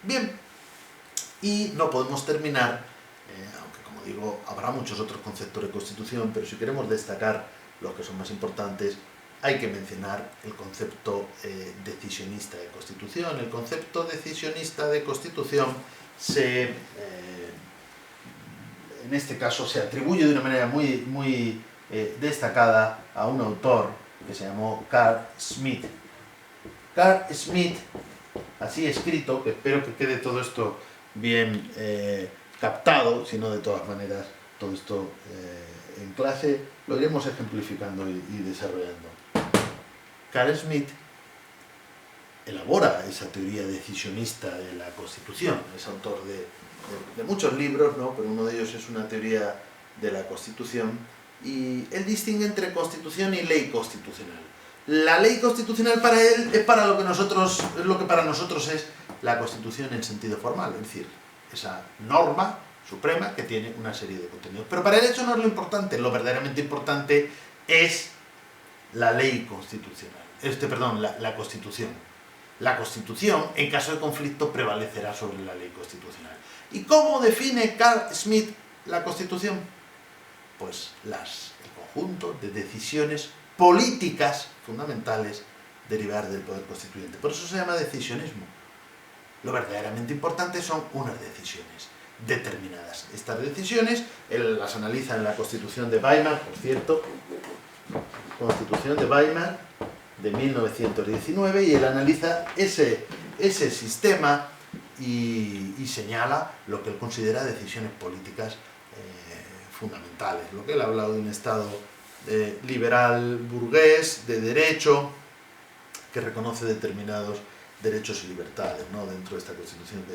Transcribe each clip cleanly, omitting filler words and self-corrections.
Bien, y no podemos terminar, aunque como digo, habrá muchos otros conceptos de constitución, pero si queremos destacar los que son más importantes, hay que mencionar el concepto decisionista de constitución. El concepto decisionista de constitución en este caso se atribuye de una manera muy destacada a un autor que se llamó Carl Schmitt. Carl Schmitt, así escrito, que espero que quede todo esto bien captado, si no de todas maneras todo esto en clase lo iremos ejemplificando y desarrollando. Carl Schmitt elabora esa teoría decisionista de la Constitución, es autor de muchos libros, ¿no? Pero uno de ellos es una teoría de la Constitución, y él distingue entre Constitución y ley constitucional. La ley constitucional para él es para lo que para nosotros es la Constitución en sentido formal, es decir, esa norma suprema que tiene una serie de contenidos. Pero para él eso no es lo importante, lo verdaderamente importante es la ley constitucional, la Constitución. La Constitución, en caso de conflicto, prevalecerá sobre la ley constitucional. ¿Y cómo define Carl Schmitt la Constitución? Pues el conjunto de decisiones políticas fundamentales derivadas del poder constituyente. Por eso se llama decisionismo. Lo verdaderamente importante son unas decisiones determinadas. Estas decisiones, él las analiza en la Constitución de Weimar, por cierto, Constitución de Weimar de 1919, y él analiza ese sistema y señala lo que él considera decisiones políticas fundamentales. Lo que él ha hablado de un Estado liberal burgués, de derecho, que reconoce determinados derechos y libertades, ¿no?, dentro de esta Constitución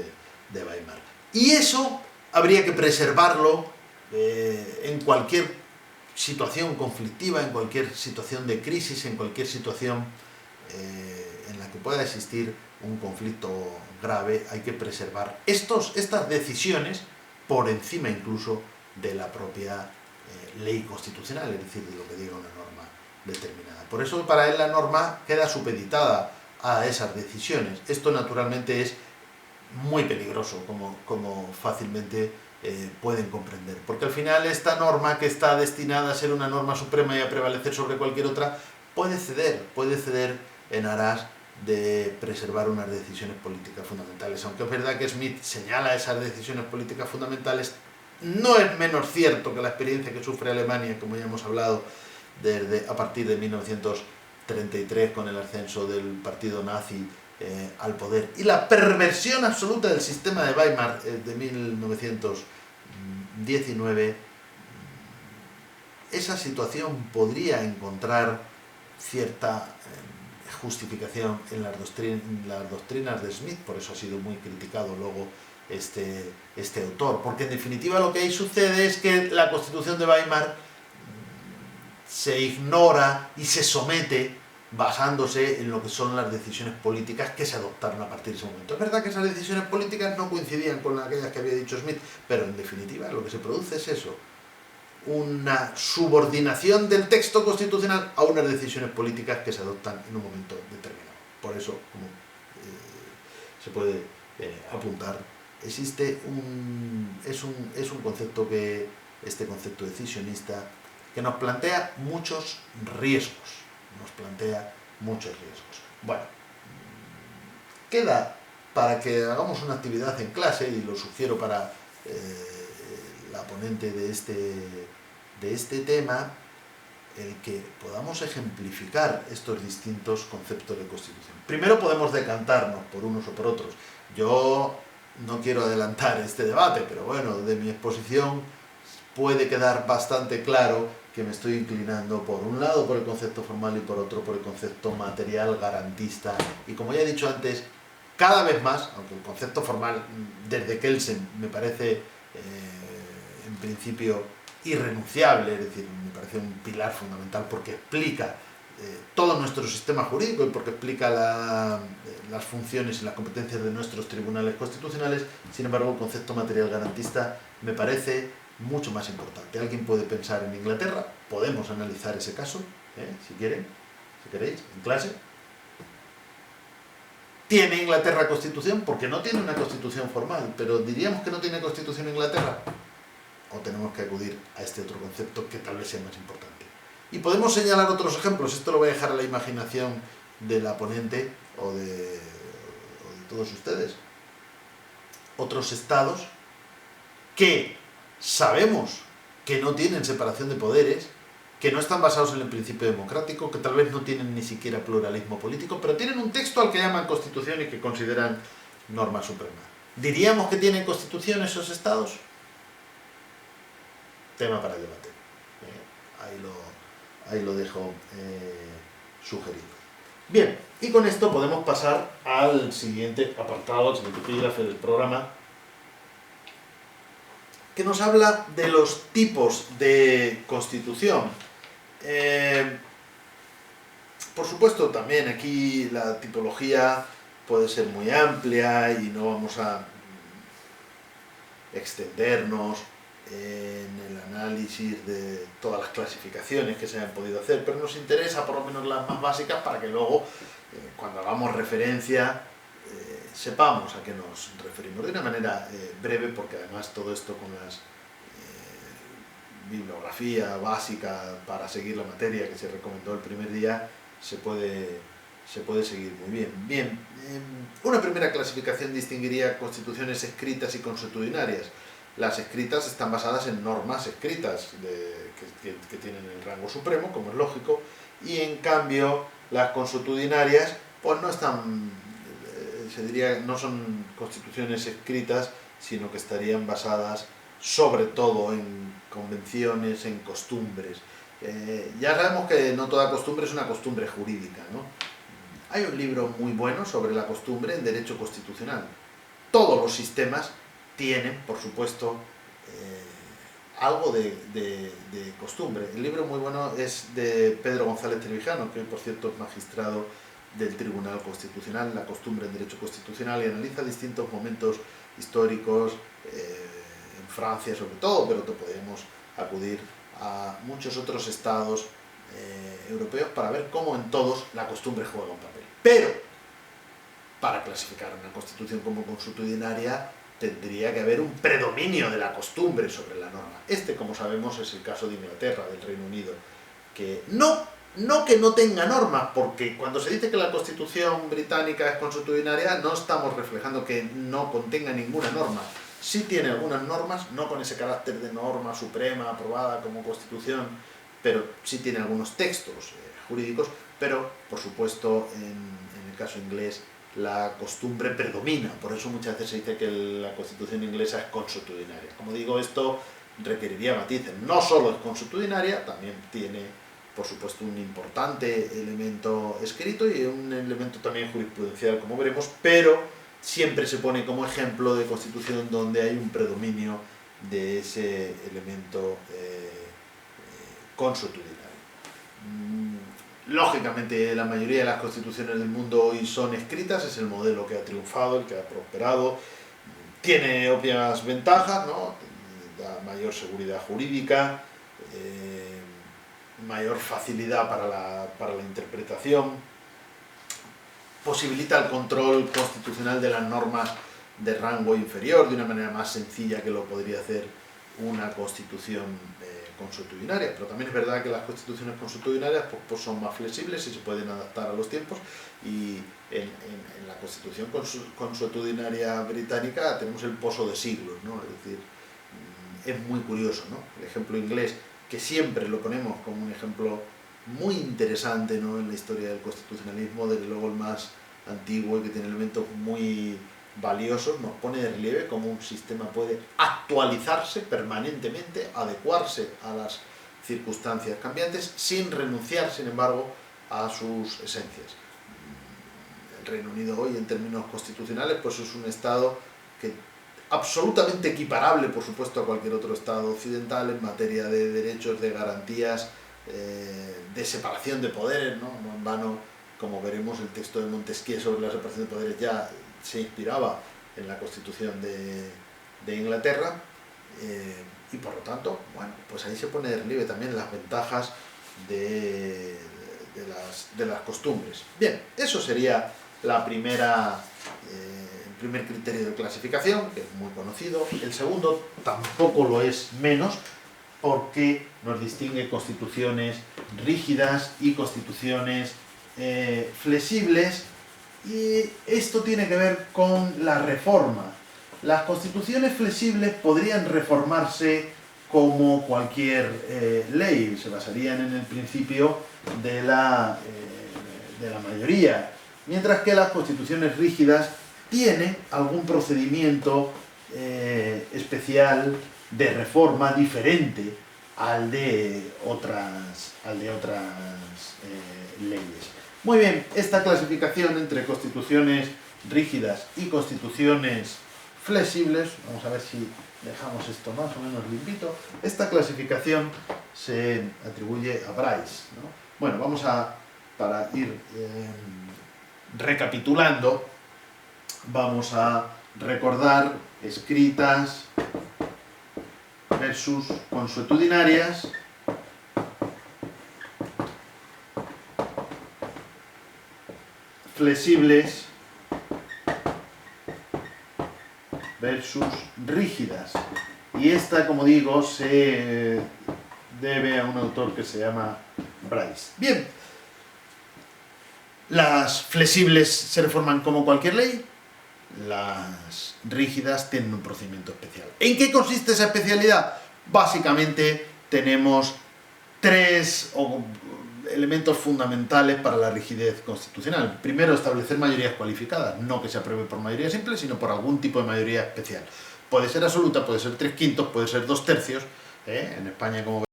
de Weimar. Y eso habría que preservarlo en cualquier situación conflictiva, en cualquier situación de crisis, en cualquier situación en la que pueda existir un conflicto grave. Hay que preservar estas decisiones por encima incluso de la propia ley constitucional, es decir, de lo que diga una norma determinada. Por eso para él la norma queda supeditada a esas decisiones. Esto naturalmente es muy peligroso, como fácilmente pueden comprender, porque al final esta norma, que está destinada a ser una norma suprema y a prevalecer sobre cualquier otra, puede ceder en aras de preservar unas decisiones políticas fundamentales. Aunque es verdad que Schmitt señala esas decisiones políticas fundamentales, no es menos cierto que la experiencia que sufre Alemania, como ya hemos hablado, a partir de 1933, con el ascenso del partido nazi al poder y la perversión absoluta del sistema de Weimar de 1919, esa situación podría encontrar cierta justificación en las doctrinas de Schmitt. Por eso ha sido muy criticado luego este autor, porque en definitiva lo que ahí sucede es que la Constitución de Weimar se ignora y se somete basándose en lo que son las decisiones políticas que se adoptaron a partir de ese momento. Es verdad que esas decisiones políticas no coincidían con aquellas que había dicho Schmitt, pero en definitiva lo que se produce es eso, una subordinación del texto constitucional a unas decisiones políticas que se adoptan en un momento determinado. Por eso, como se puede apuntar, existe es un concepto este concepto decisionista, que nos plantea muchos riesgos. Bueno, queda para que hagamos una actividad en clase, y lo sugiero para la ponente de este tema, el que podamos ejemplificar estos distintos conceptos de constitución. Primero podemos decantarnos por unos o por otros. Yo no quiero adelantar este debate, pero bueno, de mi exposición puede quedar bastante claro que me estoy inclinando por un lado por el concepto formal y por otro por el concepto material garantista. Y como ya he dicho antes, cada vez más, aunque el concepto formal desde Kelsen me parece en principio irrenunciable, es decir, me parece un pilar fundamental porque explica todo nuestro sistema jurídico y porque explica las funciones y las competencias de nuestros tribunales constitucionales. Sin embargo, el concepto material garantista me parece mucho más importante. Alguien puede pensar en Inglaterra, podemos analizar ese caso, si queréis, en clase. ¿Tiene Inglaterra constitución? Porque no tiene una constitución formal, pero ¿diríamos que no tiene constitución Inglaterra? ¿O tenemos que acudir a este otro concepto que tal vez sea más importante? Y podemos señalar otros ejemplos, esto lo voy a dejar a la imaginación de la ponente o de todos ustedes. Otros estados que sabemos que no tienen separación de poderes, que no están basados en el principio democrático, que tal vez no tienen ni siquiera pluralismo político, pero tienen un texto al que llaman constitución y que consideran norma suprema. ¿Diríamos que tienen constitución esos estados? Tema para debate. Ahí lo dejo sugerido. Bien, y con esto podemos pasar al siguiente apartado, al siguiente epígrafe del programa, que nos habla de los tipos de constitución. Por supuesto, también aquí la tipología puede ser muy amplia y no vamos a extendernos en el análisis de todas las clasificaciones que se han podido hacer, pero nos interesa por lo menos las más básicas para que luego, cuando hagamos referencia, sepamos a qué nos referimos de una manera breve, porque además todo esto con las bibliografía básica para seguir la materia que se recomendó el primer día se puede seguir muy bien. Bien, una primera clasificación distinguiría constituciones escritas y consuetudinarias. Las escritas están basadas en normas escritas que tienen el rango supremo, como es lógico, y en cambio las consuetudinarias pues no están, se diría, no son constituciones escritas, sino que estarían basadas sobre todo en convenciones, en costumbres. Ya sabemos que no toda costumbre es una costumbre jurídica, ¿no? Hay un libro muy bueno sobre la costumbre en Derecho Constitucional. Todos los sistemas tienen, por supuesto, algo de costumbre. El libro muy bueno es de Pedro González Trevijano, que hoy, por cierto, es magistrado del Tribunal Constitucional, La costumbre en Derecho Constitucional, y analiza distintos momentos históricos, en Francia sobre todo, pero podemos acudir a muchos otros estados europeos para ver cómo en todos la costumbre juega un papel. Pero, para clasificar una constitución como consuetudinaria, tendría que haber un predominio de la costumbre sobre la norma. Como sabemos, es el caso de Inglaterra, del Reino Unido, que no que no tenga normas, porque cuando se dice que la Constitución británica es consuetudinaria, no estamos reflejando que no contenga ninguna norma. Sí tiene algunas normas, no con ese carácter de norma suprema aprobada como Constitución, pero sí tiene algunos textos jurídicos, pero, por supuesto, en el caso inglés, la costumbre predomina. Por eso muchas veces se dice que la Constitución inglesa es consuetudinaria. Como digo, esto requeriría matices. No solo es consuetudinaria, también tiene, por supuesto, un importante elemento escrito y un elemento también jurisprudencial, como veremos, pero siempre se pone como ejemplo de constitución donde hay un predominio de ese elemento consuetudinario. Lógicamente, la mayoría de las constituciones del mundo hoy son escritas, es el modelo que ha triunfado, el que ha prosperado. Tiene obvias ventajas, ¿no? Da mayor seguridad jurídica, mayor facilidad para la interpretación, posibilita el control constitucional de las normas de rango inferior de una manera más sencilla que lo podría hacer una constitución consuetudinaria, pero también es verdad que las constituciones consuetudinarias pues son más flexibles y se pueden adaptar a los tiempos, y en la constitución consuetudinaria británica tenemos el pozo de siglos, ¿no? Es decir, es muy curioso, ¿no? El ejemplo inglés, que siempre lo ponemos como un ejemplo muy interesante, ¿no?, en la historia del constitucionalismo, desde luego el más antiguo y que tiene elementos muy valiosos, nos pone de relieve cómo un sistema puede actualizarse permanentemente, adecuarse a las circunstancias cambiantes, sin renunciar, sin embargo, a sus esencias. El Reino Unido hoy, en términos constitucionales, pues es un estado que absolutamente equiparable, por supuesto, a cualquier otro estado occidental en materia de derechos, de garantías, de separación de poderes, ¿no? No en vano, como veremos, el texto de Montesquieu sobre la separación de poderes ya se inspiraba en la Constitución de Inglaterra, y por lo tanto, bueno, pues ahí se pone de relieve también las ventajas de las costumbres. Bien, eso sería el primer criterio de clasificación, que es muy conocido. El segundo tampoco lo es menos, porque nos distingue constituciones rígidas y constituciones flexibles, y esto tiene que ver con la reforma. Las constituciones flexibles podrían reformarse como cualquier ley, se basarían en el principio de la mayoría, mientras que las constituciones rígidas tienen algún procedimiento especial de reforma diferente al de otras leyes. Muy bien, esta clasificación entre constituciones rígidas y constituciones flexibles, vamos a ver si dejamos esto más o menos limpito, esta clasificación se atribuye a Bryce, ¿no? Bueno, para ir recapitulando, vamos a recordar escritas versus consuetudinarias, flexibles versus rígidas. Y esta, como digo, se debe a un autor que se llama Bryce. Bien, las flexibles se reforman como cualquier ley, las rígidas tienen un procedimiento especial. ¿En qué consiste esa especialidad? Básicamente tenemos tres elementos fundamentales para la rigidez constitucional. Primero, establecer mayorías cualificadas, no que se apruebe por mayoría simple, sino por algún tipo de mayoría especial. Puede ser absoluta, puede ser 3/5, puede ser 2/3. En España, como